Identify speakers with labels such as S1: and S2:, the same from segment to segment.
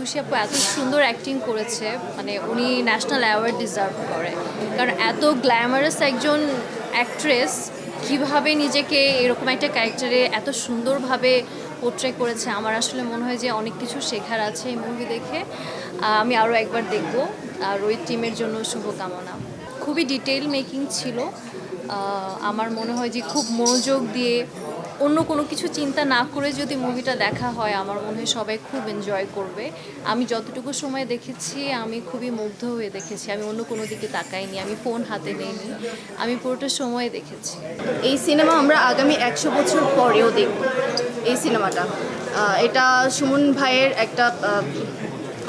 S1: খুশি আপু এত সুন্দর অ্যাক্টিং করেছে, মানে উনি ন্যাশনাল অ্যাওয়ার্ড ডিজার্ভ করে। কারণ এত গ্ল্যামারাস একজন অ্যাক্ট্রেস কিভাবে নিজেকে এরকম একটা ক্যারেক্টারে এত সুন্দরভাবে পোট্রে করেছে, আমার আসলে মনে হয় যে অনেক কিছু শেখার আছে এই মুভি দেখে। আমি আরও একবার দেখব। আর ওই টিমের জন্য শুভকামনা। খুবই ডিটেইল মেকিং ছিল। আমার মনে হয় যে খুব মনোযোগ দিয়ে অন্য কোনো কিছু চিন্তা না করে যদি মুভিটা দেখা হয়, আমার মনে হয় সবাই খুব এনজয় করবে। আমি যতটুকু সময় দেখেছি আমি খুবই মুগ্ধ হয়ে দেখেছি। আমি অন্য কোনো দিকে তাকাইনি, আমি ফোন হাতে নেইনি, আমি পুরোটা সময় দেখেছি।
S2: এই সিনেমা আমরা আগামী 100 বছর পরেও দেখব। এই সিনেমাটা এটা সুমন ভাইয়ের একটা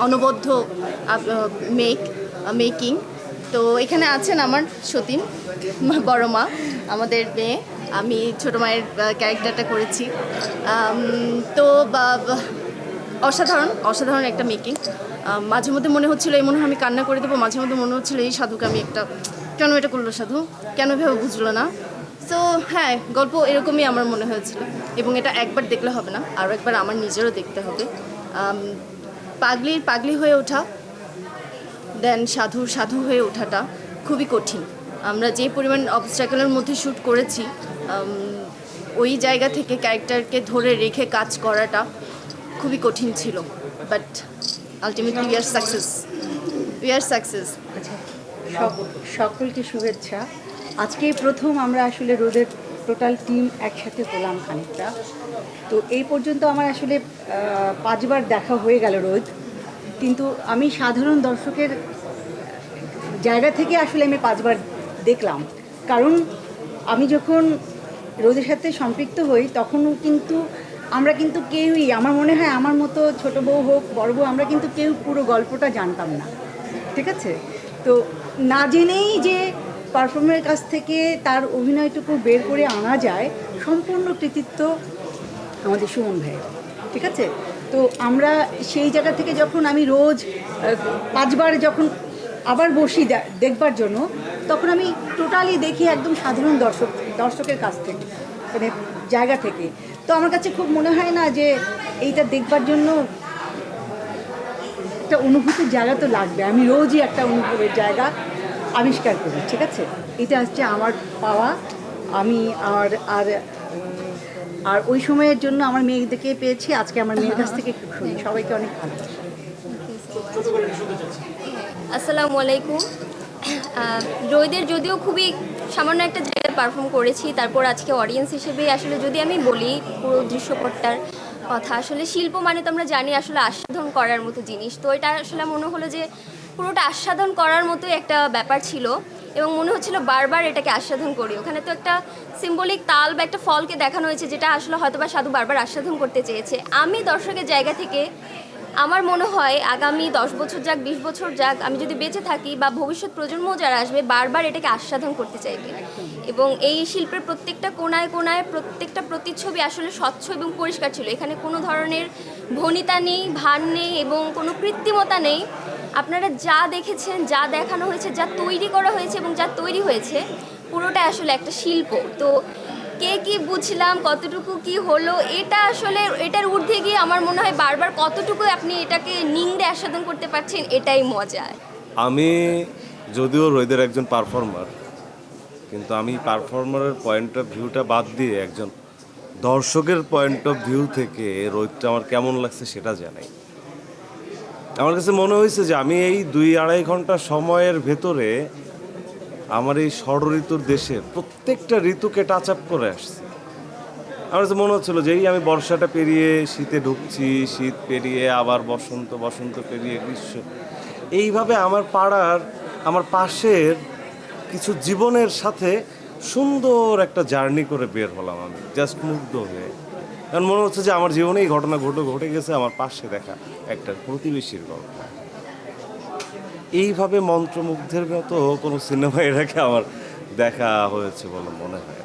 S2: অনবদ্য মেকিং। তো এখানে আছেন আমার সতীন, বড় মা, আমাদের মেয়ে। আমি ছোটো মায়ের ক্যারেক্টারটা করেছি। তো অসাধারণ অসাধারণ একটা মেকিং। মাঝে মধ্যে মনে হচ্ছিলো এই মনে হয় আমি কান্না করে দেবো, মাঝে মধ্যে মনে হচ্ছিলো এই সাধুকে আমি একটা কেন এটা করলো সাধু, কেন ভেবে বুঝলো না। সো হ্যাঁ, গল্প এরকমই আমার মনে হয়েছিল। এবং এটা একবার দেখলে হবে না, আরও একবার আমার নিজেরও দেখতে হবে। পাগলি হয়ে ওঠা, দেন সাধু হয়ে ওঠাটা খুবই কঠিন। আমরা যে পরিমাণ অবস্ট্রাকলের মধ্যে শ্যুট করেছি, ওই জায়গা থেকে ক্যারেক্টারকে ধরে রেখে কাজ করাটা খুবই কঠিন ছিল। But ultimately we are success.
S3: সকলকে শুভেচ্ছা। আজকেই প্রথম আমরা আসলে রোদের টোটাল টিম একসাথে হলাম খানিকটা। তো এই পর্যন্ত আমার আসলে 5 বার দেখা হয়ে গেল রোদ, কিন্তু আমি সাধারণ দর্শকের জায়গা থেকে আসলে আমি 5 বার দেখলাম। কারণ আমি যখন রোদের সাথে সম্পৃক্ত হই তখনও কিন্তু আমরা কিন্তু কেউই, আমার মনে হয় আমার মতো ছোটো বউ হোক বড় বউ, আমরা কিন্তু কেউ পুরো গল্পটা জানতাম না, ঠিক আছে? তো না জেনেই যে পারফর্মের কাছ থেকে তার অভিনয়টুকু বের করে আনা যায়, সম্পূর্ণ কৃতিত্ব আমাদের সুমন ভাইয়ের, ঠিক আছে? তো আমরা সেই জায়গা থেকে যখন আমি রোজ 5 বার যখন আবার বসি দেখবার জন্য, তখন আমি টোটালি দেখি একদম সাধারণ দর্শকের কাছ থেকে, মানে জায়গা থেকে। তো আমার কাছে খুব মনে হয় না যে এইটা দেখবার জন্য একটা অনুভূতির জায়গা তো লাগবে। আমি রোজই একটা অনুভবের জায়গা আবিষ্কার করি, ঠিক আছে? এটা হচ্ছে আমার পাওয়া। আমি আর আর আর ওই সময়ের জন্য আমার মেয়েদেরকে পেয়েছি। আজকে আমার মেয়ের কাছ থেকে একটু শুনি। সবাইকে অনেক ভালো।
S4: আসসালামু আলাইকুম। রোদের যদিও খুবই সামান্য একটা জায়গায় পারফর্ম করেছি, তারপর আজকে অডিয়েন্স হিসেবে আসলে যদি আমি বলি পুরো দৃশ্যপটটার কথা, আসলে শিল্প মানে তো আমরা জানি আসলে আস্বাদন করার মতো জিনিস। তো এটা আসলে মনে হলো যে পুরোটা আস্বাদন করার মতোই একটা ব্যাপার ছিল, এবং মনে হচ্ছিল বারবার এটাকে আস্বাদন করি। ওখানে তো একটা সিম্বলিক তাল বা একটা ফলকে দেখানো হয়েছে, যেটা আসলে হয়তো বা সাধু বারবার আস্বাদন করতে চেয়েছে। আমি দর্শকের জায়গা থেকে আমার মনে হয় আগামী 10 বছর যাক, 20 বছর যাক, আমি যদি বেঁচে থাকি বা ভবিষ্যৎ প্রজন্ম যারা আসবে, বারবার এটাকে আস্বাদন করতে চাইবে। এবং এই শিল্পের প্রত্যেকটা কোণায় কোণায় প্রত্যেকটা প্রতিচ্ছবি আসলে স্বচ্ছ এবং পরিষ্কার ছিল। এখানে কোনো ধরনের ভনিতা নেই, ভান নেই এবং কোনো কৃত্রিমতা নেই। আপনারা যা দেখেছেন, যা দেখানো হয়েছে, যা তৈরি করা হয়েছে এবং যা তৈরি হয়েছে, পুরোটা আসলে একটা শিল্প। তো কে কি বুঝলাম, কতটুকু কি হলো, এটা আসলে এটার ঊর্ধ্বে গিয়ে আমার মনে হয় বারবার কতটুকু আপনি এটাকে নিংড়ে আস্বাদন করতে পারছেন, এটাই মজা।
S5: আমি যদিও রোদের একজন পারফর্মার, কিন্তু আমি পারফর্মারের পয়েন্ট অফ ভিউটা বাদ দিয়ে একজন দর্শকের পয়েন্ট অফ ভিউ থেকে রোদটা আমার কেমন লাগছে সেটা জানাই। আমার কাছে মনে হয়েছে যে আমি এই 2-2.5 ঘন্টা সময়ের ভেতরে আমার এই ষড়ঋতুর দেশের প্রত্যেকটা ঋতুকে টাচ আপ করে আসছি। আমার কাছে মনে হচ্ছিলো যে এই আমি বর্ষাটা পেরিয়ে শীতে ঢুকছি, শীত পেরিয়ে আবার বসন্ত, বসন্ত পেরিয়ে গ্রীষ্ম। এইভাবে আমার পাড়ার, আমার পাশের কিছু জীবনের সাথে সুন্দর একটা জার্নি করে বের হলাম আমি, জাস্ট মুগ্ধ হয়ে। কারণ মনে হচ্ছে যে আমার জীবনে এই ঘটনা ঘটে গেছে আমার পাশে দেখা একটা প্রতিবেশীর গল্প। এইভাবে মন্ত্রমুগ্ধের মতো কোনো সিনেমা এর আগে আমার দেখা হয়েছে বলে মনে হয়।